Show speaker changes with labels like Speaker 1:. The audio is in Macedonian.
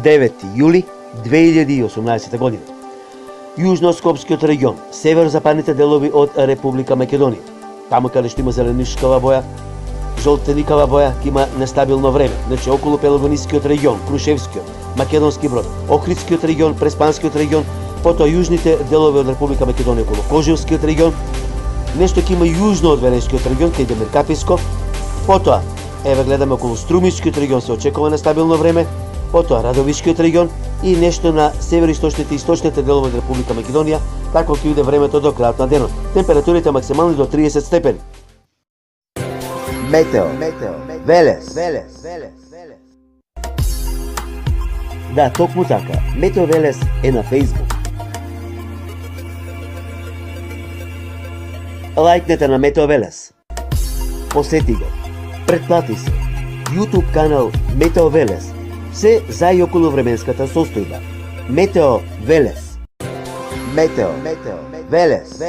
Speaker 1: 9 јули 2018 година. Јужно-Скопскиот регион, северо-западните делови од Република Македонија, таму каде што има зеленишкава боја, жолтеникава боја, ќе има нестабилно време. Значи околу Пелогонискиот регион, Крушевскиот, Македонски Брод, Охридскиот регион, Преспанскиот регион, потоа јужните делови од Република Македонија околу Кожевскиот регион, нешто ќе има јужно од Веренскиот регион, кај Демиркаписко, потоа еве гледаме околу Струмичкиот регион се очекува нестабилно време, потоа Радовишкиот регион и нешто на североисточните и источните делови од Република Македонија, како ќе иде времето до крајот на денот. Температурите максимални до 30 степени. Метео, Велес. Да, токму така. Метео Велес е на Facebook. Лајкнете на Метео Велес. Посети го. Претплати се. YouTube канал Метео Велес. Се за и околу временската состојба. Метео Велес. Метео Велес.